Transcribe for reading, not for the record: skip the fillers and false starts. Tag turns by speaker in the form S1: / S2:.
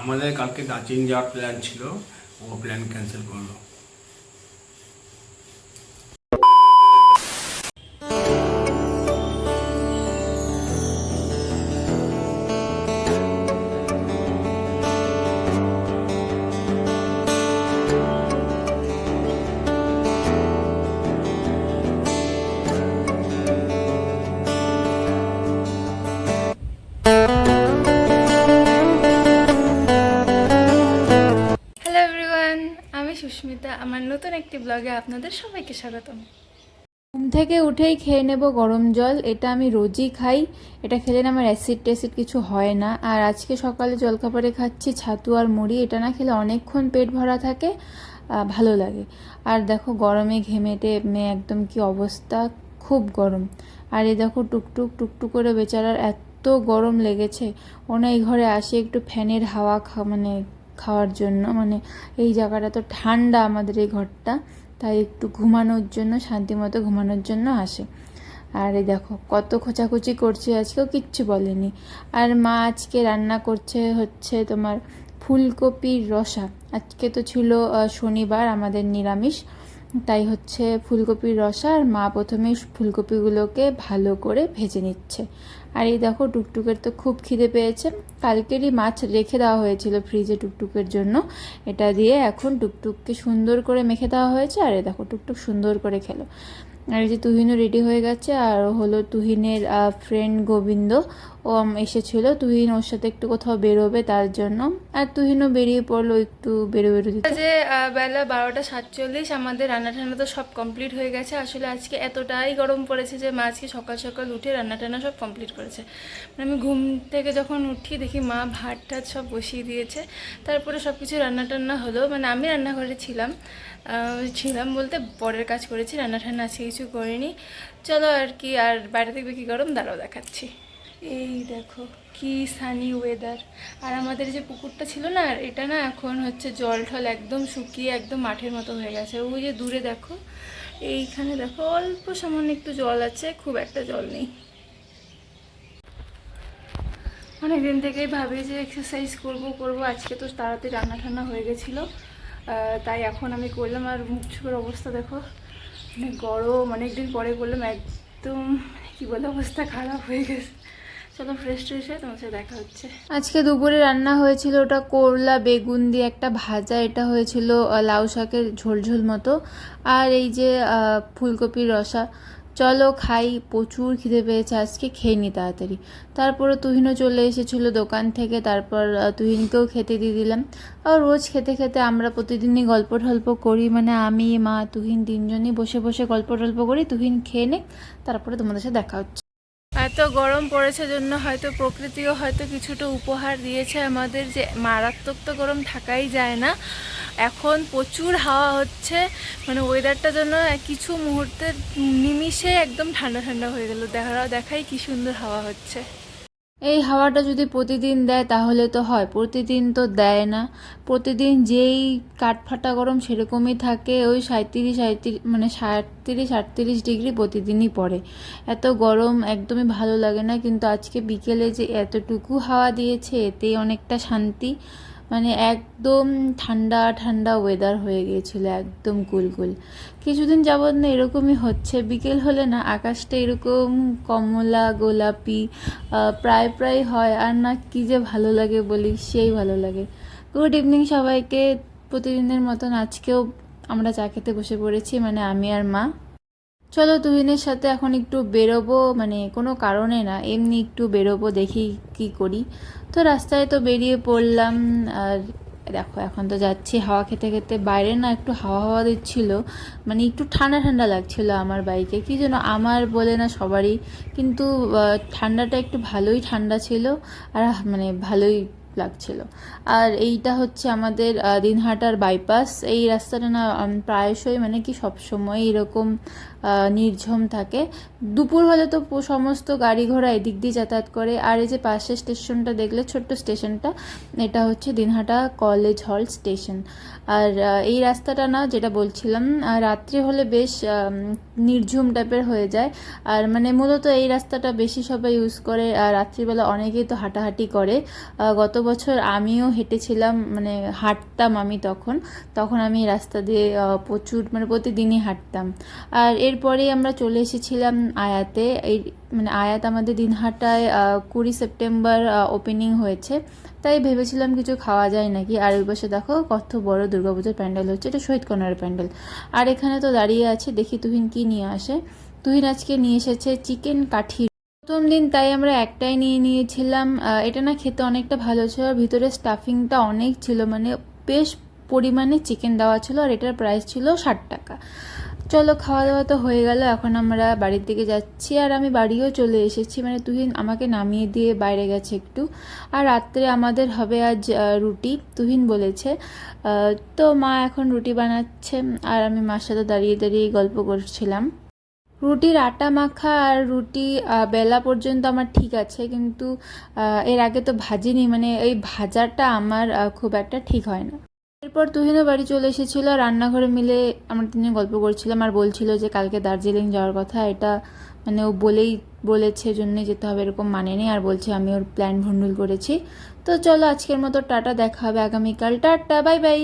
S1: আমাদের কালকে দার্জিলিং যাওয়ার প্ল্যান ছিল, ও প্ল্যান ক্যান্সেল করলো।
S2: হ্যালো এভরিওয়ান, আমি সুস্মিতা। আমার নতুন একটি ব্লগে আপনাদের সবাইকে স্বাগতম। ঘুম থেকে উঠেই খেয়ে নেব গরম জল। এটা আমি রোজই খাই। এটা খেলে না আমার অ্যাসিড ট্যাসিড কিছু হয় না। আর আজকে সকালে জলখাবারে খাচ্ছি ছাতু আর মুড়ি। এটা না খেলে অনেকক্ষণ পেট ভরা থাকে, ভালো লাগে। আর দেখো গরমে ঘেমে টেমে একদম কি অবস্থা, খুব গরম। আর এই দেখো টুকটুক টুকটুক করে বেচারার এত গরম লেগেছে। ও না এই ঘরে আসে একটু ফ্যানের হাওয়া খাওয়ার জন্য, মানে এই জায়গাটা তো ঠান্ডা আমাদের এই ঘরটা, তাই একটু ঘুমানোর জন্য, শান্তিমতো ঘুমানোর জন্য আসে। আর এই দেখো কত খোঁচাখুচি করছে, আজকেও কিচ্ছু বলেনি। আর মা আজকে রান্না করছে হচ্ছে তোমার ফুলকপির রসা। আজকে তো ছিল শনিবার, আমাদের নিরামিষ, তাই হচ্ছে ফুলকপির রসা। আর মা প্রথমে ফুলকপিগুলোকে ভালো করে ভেজে নিচ্ছে। আর এই দেখো টুকটুকের তো খুব খিদে পেয়েছে। কালকেরই মাছ রেখে দেওয়া হয়েছিল ফ্রিজে টুকটুকের জন্য। এটা দিয়ে এখন টুকটুককে সুন্দর করে মেখে দেওয়া হয়েছে। আর এই দেখো টুকটুক সুন্দর করে খেলো। আর এই যে তুহিনও রেডি হয়ে গেছে। আর হলো তুহিনের ফ্রেন্ড গোবিন্দ, ও এসেছিলো। তুহিন ওর সাথে একটু কোথাও বেরোবে তার জন্য, আর তুহিনও বেরিয়ে পড়লো একটু বেরোবে দিতে। যে বেলা 12:47, আমাদের রান্না টান্না তো সব কমপ্লিট হয়ে গেছে। আসলে আজকে এতটাই গরম পড়েছে যে মা আজকে সকাল সকাল উঠে রান্না টান্না সব কমপ্লিট করেছে। মানে আমি ঘুম থেকে যখন উঠি দেখি মা ভাত টাত সব বসিয়ে দিয়েছে। তারপরে সব কিছু রান্না টান্না হলো। মানে আমি রান্নাঘরে ছিলাম বলতে পরের কাজ করেছি, রান্না টান্না আজকে কিছু করিনি। চলো আর কি, আর বাইরে দেখবে কি গরম, দাঁড়াও দেখাচ্ছি। এই দেখো কি সানি ওয়েদার। আর আমাদের যে পুকুরটা ছিল না, এটা না এখন হচ্ছে জল ঠল একদম শুকিয়ে একদম মাঠের মতো হয়ে গেছে। ওই যে দূরে দেখো, এইখানে দেখো অল্প সামান্য একটু জল আছে, খুব একটা জল নেই। অনেকদিন থেকেই ভাবি যে এক্সারসাইজ করব। আজকে তো তাড়াতাড়ি রান্না ঠান্না হয়ে গেছিলো, তাই এখন আমি করলাম। আর মুখ চোখের অবস্থা দেখো, মানে গরম, অনেকদিন পরে করলাম, একদম কি বলে অবস্থা খারাপ হয়ে গেছে। চলো ফ্রেশ ট্রেশ হয়ে তোমার সাথে দেখা হচ্ছে। আজকে দুপুরে রান্না হয়েছিল ওটা করলা বেগুন দিয়ে একটা ভাজা, এটা হয়েছিল লাউ শাকের ঝোলঝোল মতো, আর এই যে ফুলকপির রসা। চলো খাই, প্রচুর খিদে পেয়েছে আজকে, খেয়ে নি তাড়াতাড়ি। তারপরে তুহিনও চলে এসেছিলো দোকান থেকে, তারপর তুহিনকেও খেতে দিয়ে দিলাম। আর রোজ খেতে খেতে আমরা প্রতিদিনই গল্প টল্প করি, মানে আমি মা তুহিন তিনজনই বসে বসে গল্প টল্প করি। তুহিন খেয়ে নে, তারপরে তোমাদের সাথে দেখা হচ্ছে। এত গরম পড়েছে জন্য হয়তো প্রকৃতিও হয়তো কিছুটা উপহার দিয়েছে আমাদের, যে মারাত্মক তো গরম থাকাই যায় না। এখন প্রচুর হাওয়া হচ্ছে, মানে ওয়েদারটার জন্য কিছু মুহূর্তের নিমিষে একদম ঠান্ডা ঠান্ডা হয়ে গেল। দেখাই কি সুন্দর হাওয়া হচ্ছে। এই হাওয়াটা যদি প্রতিদিন দেয় তাহলে তো হয়, প্রতিদিন তো দেয় না। প্রতিদিন যেই কাঠফাটা গরম সেরকমই থাকে, ওই 37 মানে 37-38 ডিগ্রি প্রতিদিনই পড়ে। এত গরম একদমই ভালো লাগে না। কিন্তু আজকে বিকেলে যে এতটুকু হাওয়া দিয়েছে, এতেই অনেকটা শান্তি। মানে একদম ঠান্ডা ঠান্ডা ওয়েদার হয়ে গিয়েছিল, একদম কুলকুল। কিছুদিন যাবৎ না এরকমই হচ্ছে, বিকেল হলে না আকাশটা এরকম কমলা গোলাপি প্রায় হয়। আর না কি যে ভালো লাগে বলি, সেই ভালো লাগে। গুড ইভিনিং সবাইকে। প্রতিদিনের মতন আজকেও আমরা চা খেতে বসে পড়েছি, মানে আমি আর মা। চলো তুহিনের সাথে এখন একটু বেরোবো, মানে কোনো কারণে না, এমনি একটু বেরোবো, দেখি কি করি। তো রাস্তায় তো বেরিয়ে পড়লাম। আর দেখো এখন তো যাচ্ছি হাওয়া খেতে খেতে। বাইরে না একটু হাওয়া হাওয়া দিচ্ছিল, মানে একটু ঠান্ডা ঠান্ডা লাগছিল আমার বাইকে, কি যেন আমার বলে না সবারই, কিন্তু ঠান্ডাটা একটু ভালোই ঠান্ডা ছিল, আর মানে ভালোই লাগছিল। আর এইটা হচ্ছে আমাদের দিনহাটার বাইপাস। এই রাস্তাটা না প্রায়শই, মানে কি সবসময় এরকম নির্ঝম থাকে। দুপুর হলে তো সমস্ত গাড়ি ঘোড়া এদিক দিয়ে যাতায়াত করে। আর এই যে পাশের স্টেশনটা দেখলে, ছোট্ট স্টেশনটা, এটা হচ্ছে দিনহাটা কলেজ হল স্টেশন। আর এই রাস্তাটা না, যেটা বলছিলাম, রাত্রে হলে বেশ নির্ঝুম টাইপের হয়ে যায়। আর মানে মূলত এই রাস্তাটা বেশি সবাই ইউজ করে, আর রাত্রিবেলা অনেকেই তো হাঁটাহাঁটি করে। গত
S3: বছর আমিও হেঁটেছিলাম, মানে হাঁটতাম আমি তখন তখন আমি এই রাস্তা দিয়ে প্রচুর মানে প্রতিদিনই হাঁটতাম। আর এরপরেই আমরা চলে এসেছিলাম আয়াতে। এই মানে আয়াত আমাদের দিনহাটায় 20 সেপ্টেম্বর ওপেনিং হয়েছে, তাই ভেবেছিলাম কিছু খাওয়া যায় নাকি। আর ওই পাশে দেখো কত বড় দুর্গাপুজোর প্যান্ডেল হচ্ছে, এটা শহীদ কর্নারের প্যান্ডেল। আর এখানে তো দাঁড়িয়ে আছে, দেখি তুহিন কি নিয়ে আসে। তুহিন আজকে নিয়ে এসেছে চিকেন কাঠি। প্রথম দিন তাই আমরা একটাই নিয়ে নিয়েছিলাম। এটা না খেতে অনেকটা ভালো ছিল, আর ভিতরে স্টাফিংটা অনেক ছিল, মানে বেশ পরিমাণে চিকেন দেওয়া ছিল, আর এটার প্রাইস ছিল 60 টাকা। চলো খাওয়া দাওয়া তো হয়ে গেল, এখন আমরা বাড়ির দিকে যাচ্ছি। আর আমি বাড়িও চলে এসেছি, মানে তুহিন আমাকে নামিয়ে দিয়ে বাইরে গেছে একটু। আর রাত্রে আমাদের হবে আজ রুটি, তুহিন বলেছে। তো মা এখন রুটি বানাচ্ছে, আর আমি মার সাথে দাঁড়িয়ে দাঁড়িয়ে গল্প করছিলাম। রুটির আটা মাখা আর রুটি বেলা পর্যন্ত আমার ঠিক আছে, কিন্তু এর আগে তো ভাজিনি, মানে এই ভাজাটা আমার খুব একটা ঠিক হয় না। এরপর তুহিনও বাড়ি চলে এসেছিলো, রান্নাঘরে মিলে আমরা তিনজন গল্প করছিলাম, আর বলছিল যে কালকে দার্জিলিং যাওয়ার কথা। এটা মানে ও বলেছে জন্যই যেতে হবে এরকম মানে নেই, আর বলছে আমি ওর প্ল্যান ভন্ডুল করেছি। তো চলো আজকের মতো টাটা, দেখা হবে আগামীকাল, টাটা বাই বাই।